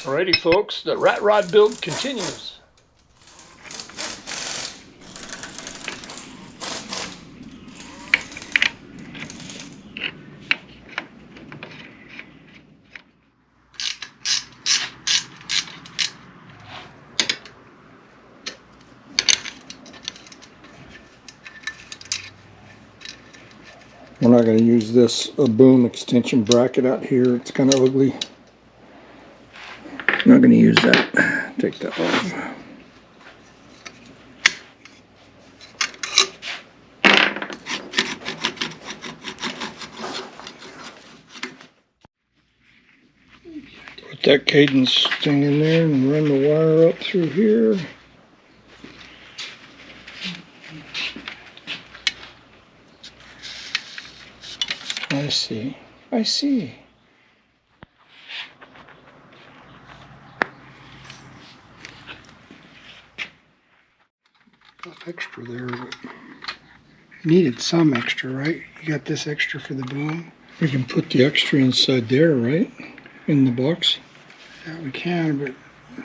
Alrighty folks, the rat rod build continues. We're not going to use this boom extension bracket out here. It's kind of ugly. Not going to use that. Take that off. Put that cadence thing in there and run the wire up through here. I see. I see. Got extra there, but needed some extra, right? You got this extra for the boom. We can put the extra inside there, right? In the box. Yeah, we can, but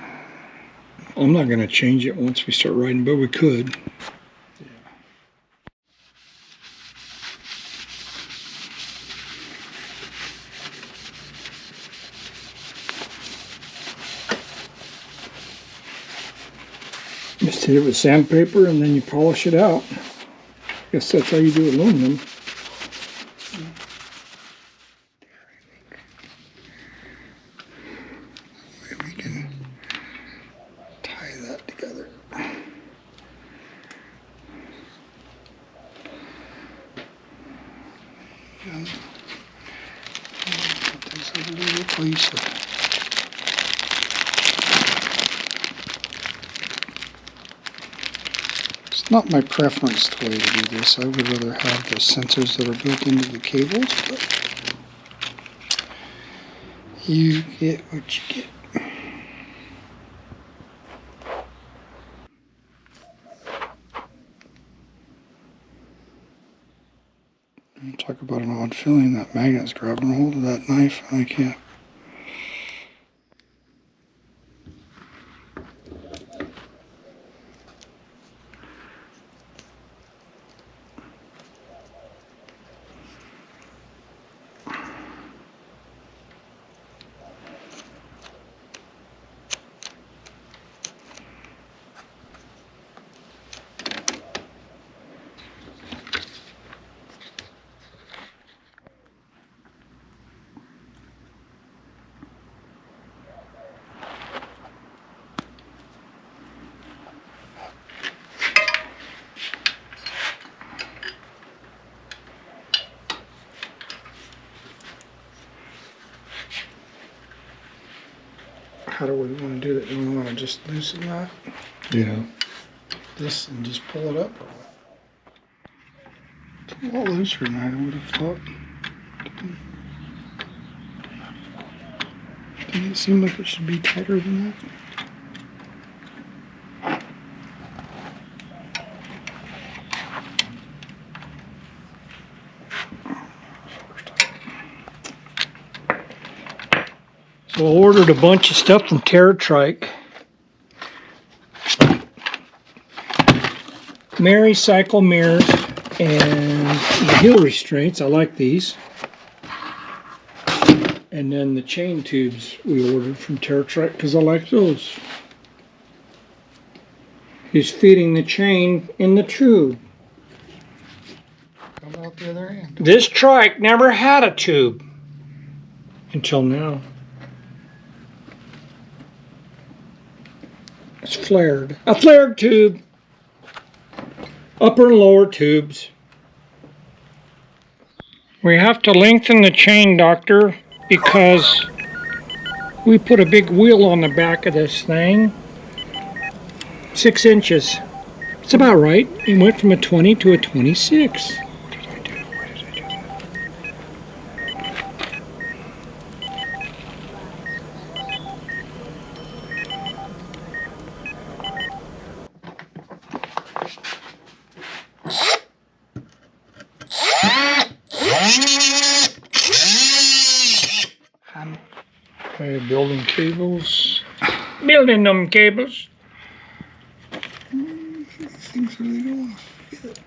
I'm not going to change it once we start riding, but we could. Just hit it with sandpaper and then you polish it out. Guess that's how you do aluminum. We can tie that together. And put this in a little place. Not my preference the way to do this. I would rather have the sensors that are built into the cables, but you get what you get. Talk about an odd feeling. That magnet's grabbing a hold of that knife and I can't. How do we want to do that? Do we want to just loosen that? Yeah. This and just pull it up? Or what? It's a lot looser than I would have thought. Doesn't it seem like it should be tighter than that? So I ordered a bunch of stuff from Trike. Ameri-cycle mirrors and the heel restraints. I like these. And then the chain tubes we ordered from Trike because I like those. He's feeding the chain in the tube. Come out the other end. This trike never had a tube until now. It's flared. A flared tube. Upper and lower tubes. We have to lengthen the chain, Doctor, because we put a big wheel on the back of this thing. 6 inches. It's about right. It went from a 20 to a 26. Okay, building cables. Building them cables. These things really don't want to fit.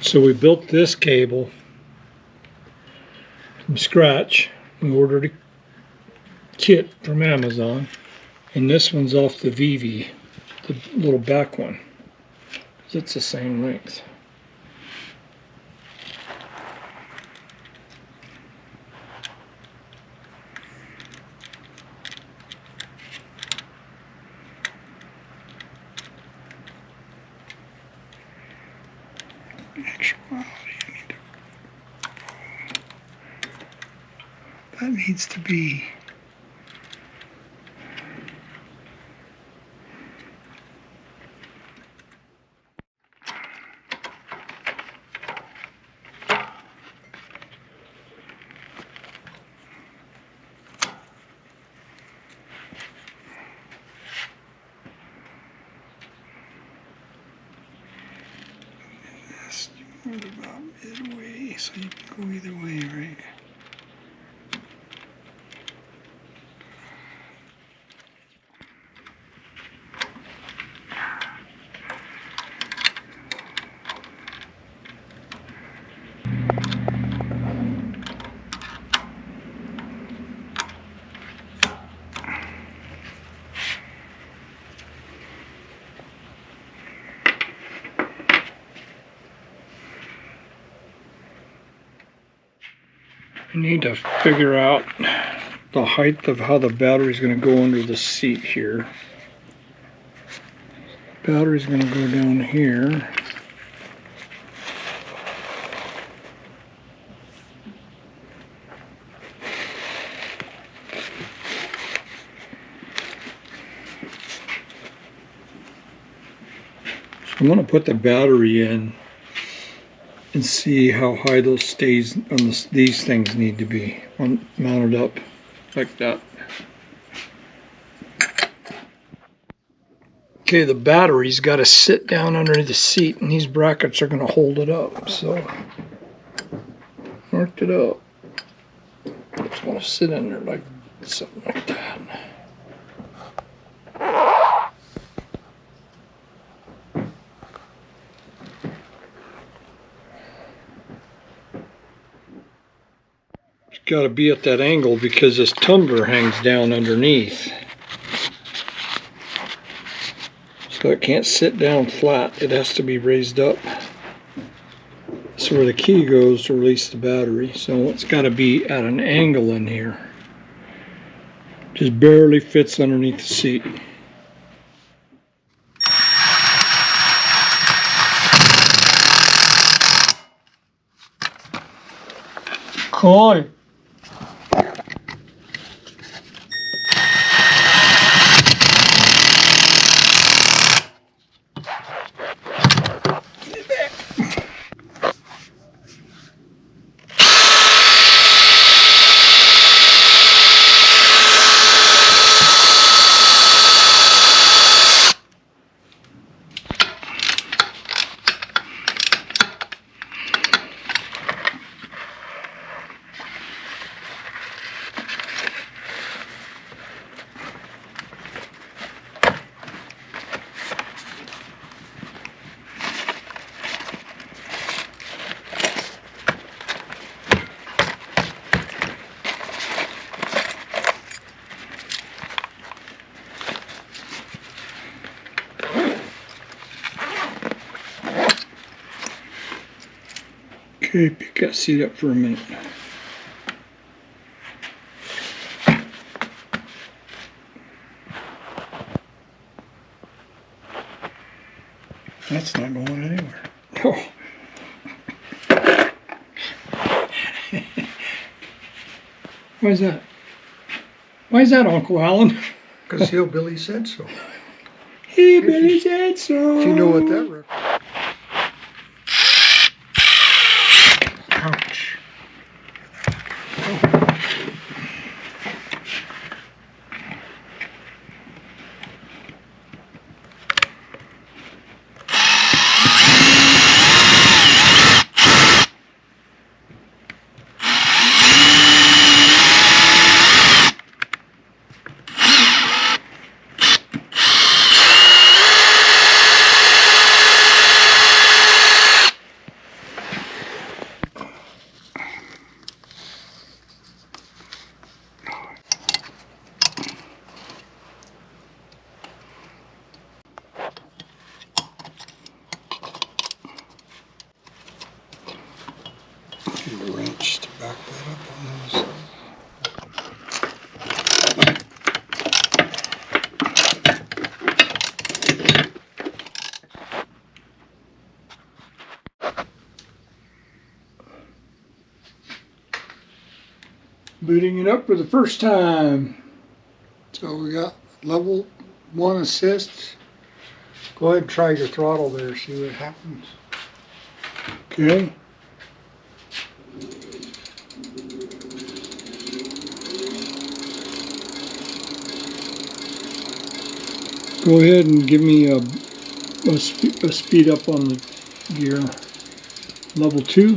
So we built this cable from scratch. We ordered a kit from Amazon, and this one's off the ViVi, the little back one. It's the same length. Actuality, that needs to be. Right about midway, so you can go either way, right? I need to figure out the height of how the battery's going to go under the seat here. Battery's going to go down here. So I'm going to put the battery in and see how high those stays on these things need to be mounted up like that. Okay, the battery's got to sit down under the seat, and these brackets are going to hold it up. So, marked it up. It's going to sit in there like something like that. Got to be at that angle because this tumbler hangs down underneath. So it can't sit down flat. It has to be raised up. So where the key goes to release the battery. So it's got to be at an angle in here. Just barely fits underneath the seat. Cool. Okay, pick that seat up for a minute. That's not going anywhere. Oh. Why is that? Why is that, Uncle Alan? Because Hillbilly said so. Hillbilly said so. If you know what that reference. Ouch. Booting it up for the first time. So we got level 1 assist. Go ahead and try your throttle there, see what happens. Okay. Go ahead and give me a speed up on the gear. Level 2.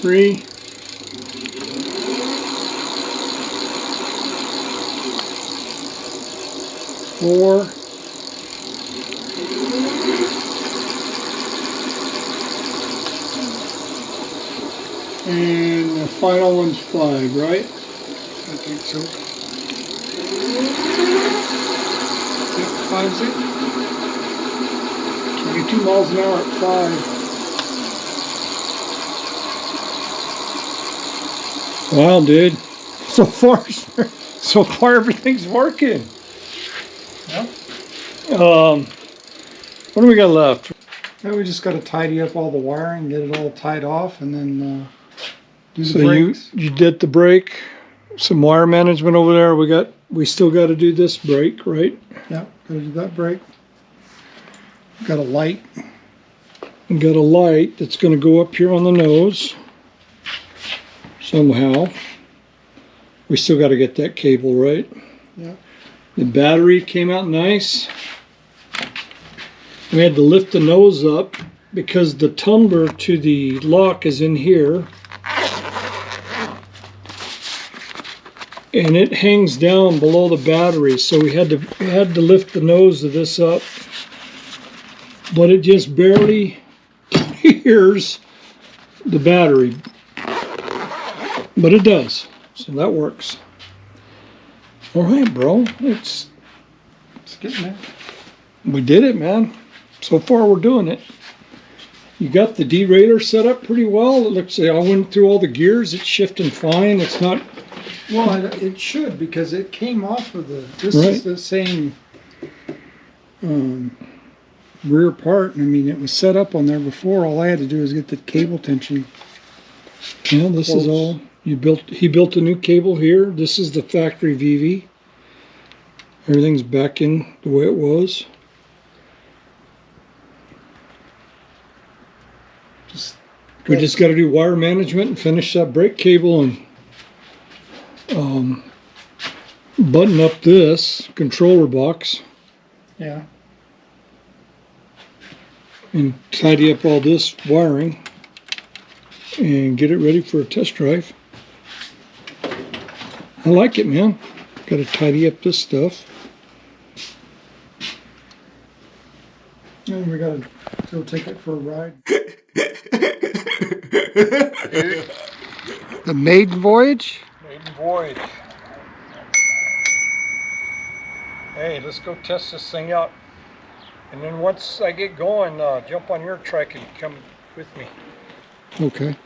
Three. 4. And the final one's 5, right? I think so. Yep, 5's it. 22 miles an hour at 5. Wow, dude. So far everything's working. Yep. What do we got left? Now we just got to tidy up all the wiring, get it all tied off, and then do the So brakes. you did the brake, some wire management over there. We still got to do this brake, right? Yeah, got to do that brake. Got a light. We got a light that's going to go up here on the nose somehow. We still got to get that cable right. Yeah. The battery came out nice. We had to lift the nose up because the tumbler to the lock is in here. And it hangs down below the battery, so we had to lift the nose of this up. But it just barely hears the battery. But it does. So that works. All right, bro. It's getting there. We did it, man. So far, we're doing it. You got the derailleur set up pretty well. It looks like I went through all the gears. It's shifting fine. It's not. Well, it should, because it came off of the. This Right. is the same rear part. I mean, it was set up on there before. All I had to do was get the cable tension. Yeah, this is all. He built a new cable here. This is the factory ViVi. Everything's back in the way it was. We just got to do wire management and finish that brake cable and button up this controller box Yeah. and tidy up all this wiring and get it ready for a test drive. I like it, man. Got to tidy up this stuff. And we got to go take it for a ride. The Maiden voyage? Maiden voyage. Hey, let's go test this thing out. And then once I get going, jump on your trike and come with me. Okay.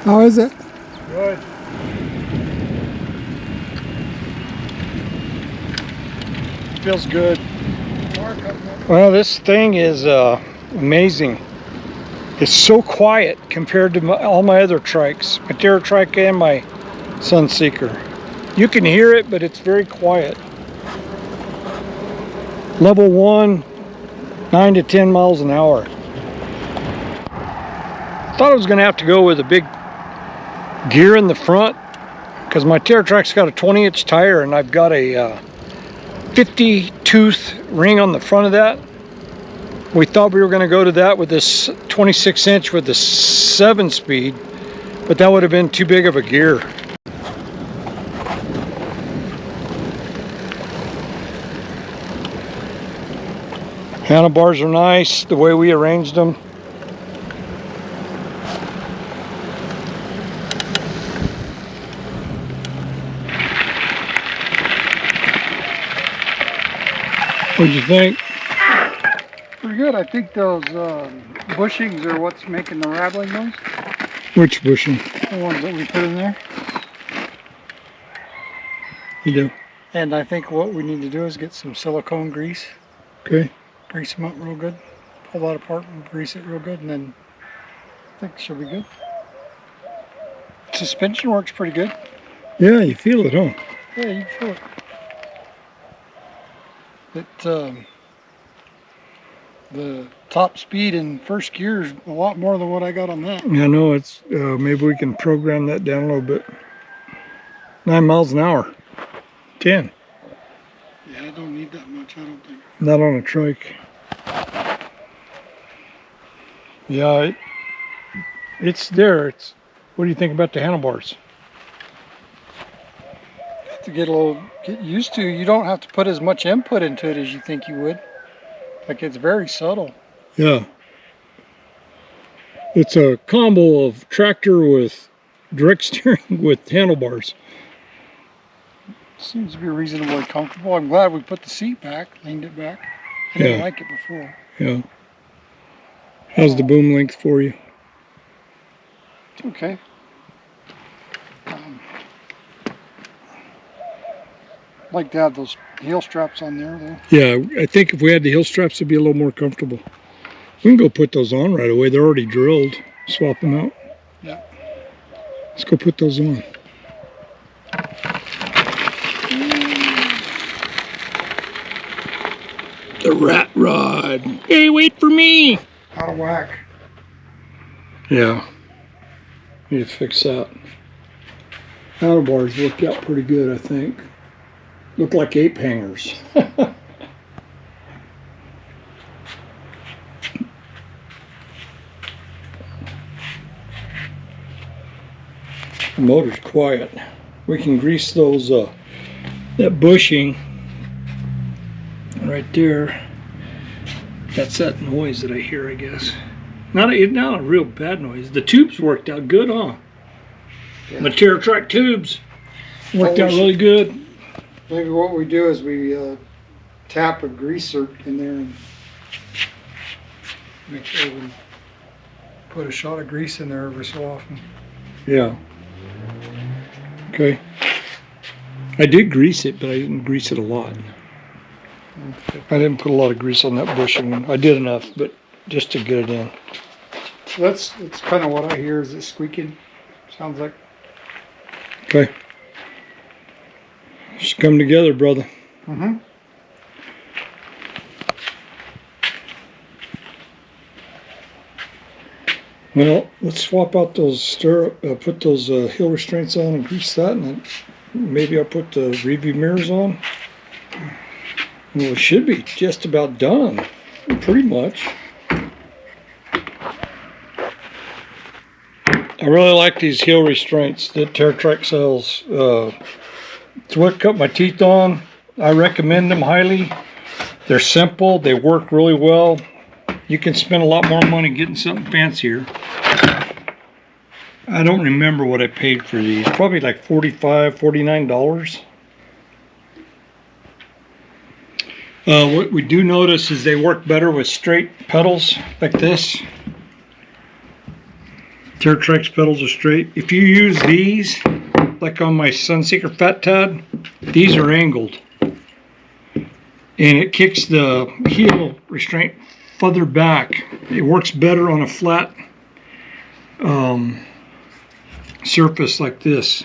How is it? Good. Feels good. Well, this thing is amazing. It's so quiet compared to all my other trikes, my Terra trike and my Sunseeker. You can hear it, but it's very quiet. Level 1, 9 to 10 miles an hour. Thought I was going to have to go with a big gear in the front because my Terra trike's got a 20-inch tire and I've got a 50 tooth ring on the front of that. We thought we were going to go to that with this 26-inch with the 7-speed, but that would have been too big of a gear. Handlebars are nice, the way we arranged them. What'd you think? Pretty good. I think those bushings are what's making the rattling noise. Which bushing? The ones that we put in there. You do. And I think what we need to do is get some silicone grease. Okay. Grease them up real good. Pull that apart and grease it real good, and then I think it should be good. Suspension works pretty good. Yeah, you feel it, huh? Yeah, you can feel it. The top speed in first gear is a lot more than what I got on that. Yeah, I know. It's maybe we can program that down a little bit. 9 miles an hour. 10. Yeah, I don't need that much, I don't think. Not on a trike. Yeah, it's there. What do you think about the handlebars? To get used to, you don't have to put as much input into it as you think you would. Like, it's very subtle. Yeah. It's a combo of tractor with direct steering with handlebars. Seems to be reasonably comfortable. I'm glad we put the seat back, leaned it back. I didn't like it before. Yeah. How's the boom length for you? It's okay. I'd like to have those heel straps on there, though. Yeah, I think if we had the heel straps, it'd be a little more comfortable. We can go put those on right away. They're already drilled. Swap them out. Yeah. Let's go put those on. The rat rod. Hey, wait for me. Out of whack. Yeah. Need to fix that. Handlebars worked out pretty good, I think. Look like ape hangers. The motor's quiet. We can grease those, that bushing right there. That's that noise that I hear, I guess. Not a real bad noise. The tubes worked out good, huh? Yeah. The TerraTrack tubes worked out really good. Maybe what we do is we tap a greaser in there and make sure we put a shot of grease in there every so often. Yeah. Okay. I did grease it, but I didn't grease it a lot. Okay. I didn't put a lot of grease on that bushing. I did enough, but just to get it in. So that's kind of what I hear is it squeaking. Sounds like. Okay. Just come together, brother. Mm-hmm. Well, let's swap out those put those heel restraints on and grease that, and then maybe I'll put the ViVi mirrors on. Well, it should be just about done, pretty much. I really like these heel restraints that TerraTrack sells. It's what I cut my teeth on. I recommend them highly. They're simple. They work really well. You can spend a lot more money getting something fancier. I don't remember what I paid for these. Probably like $45, $49. What we do notice is they work better with straight pedals like this. TerraTrack's pedals are straight. If you use these, like on my Sunseeker Fat Tad, these are angled. And it kicks the heel restraint further back. It works better on a flat surface like this.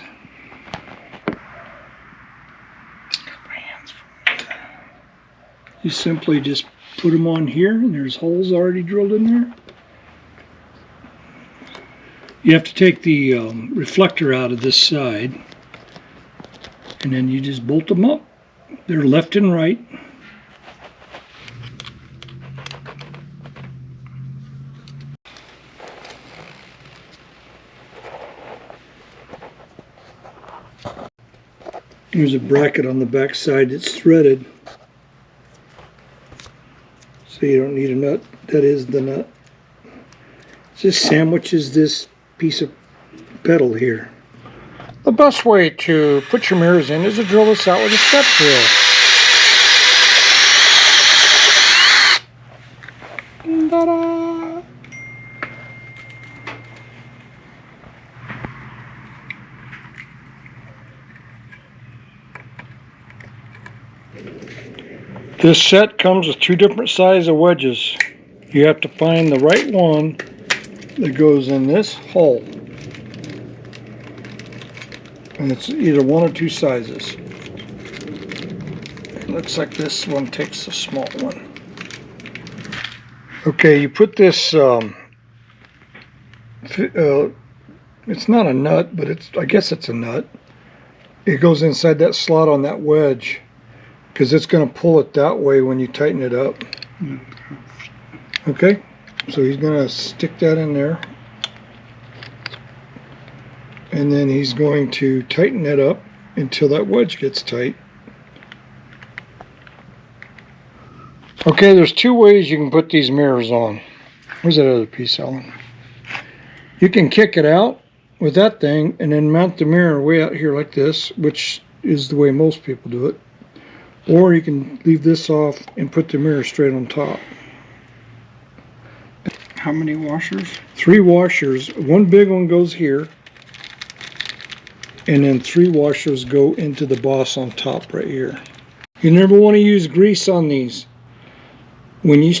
You simply just put them on here, and there's holes already drilled in there. You have to take the reflector out of this side, and then you just bolt them up. They're left and right. There's a bracket on the back side that's threaded. So you don't need a nut. That is the nut. It just sandwiches this piece of pedal here. The best way to put your mirrors in is to drill this out with a step drill. Ta-da! This set comes with 2 different sizes of wedges. You have to find the right one that goes in this hole. And it's either 1 or 2 sizes. It looks like this one takes the small one. Okay, you put this, it's not a nut, but I guess it's a nut. It goes inside that slot on that wedge, because it's going to pull it that way when you tighten it up. Okay, so he's going to stick that in there. And then he's going to tighten it up until that wedge gets tight. Okay, there's 2 ways you can put these mirrors on. Where's that other piece, Alan? You can kick it out with that thing and then mount the mirror way out here like this, which is the way most people do it. Or you can leave this off and put the mirror straight on top. How many washers? 3 washers. 1 big one goes here. And then 3 washers go into the boss on top right here. You never want to use grease on these. When he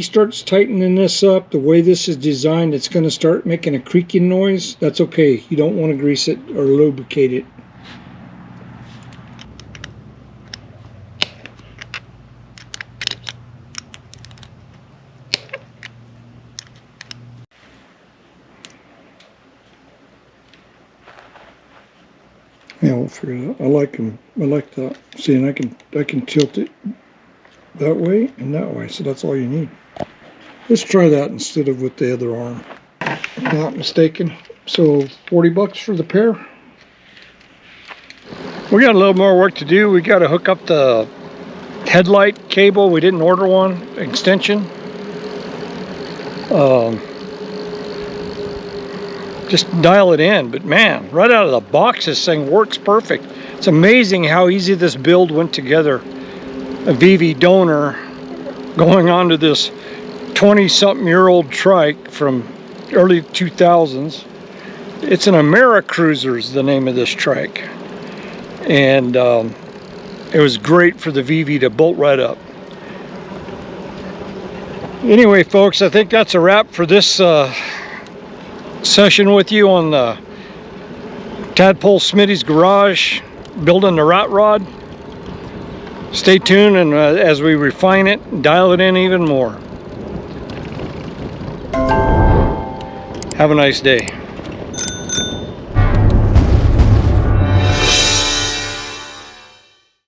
starts tightening this up, the way this is designed, it's going to start making a creaking noise. That's okay. You don't want to grease it or lubricate it. Yeah, we'll figure it out. I like them. I like that. See, and I can tilt it that way and that way. So that's all you need. Let's try that instead of with the other arm. If I'm not mistaken. So $40 for the pair. We got a little more work to do. We got to hook up the headlight cable. We didn't order one extension. Just dial it in, but man, right out of the box this thing works perfect. It's amazing how easy this build went together. A ViVi donor going on to this 20-something-year-old trike from early 2000s. It's an Ameri-Cruiser is the name of this trike, and it was great for the ViVi to bolt right up. Anyway, folks, I think that's a wrap for this session with you on the Tadpole Smitty's garage, building the rat rod. Stay tuned and as we refine it and dial it in even more. Have a nice day.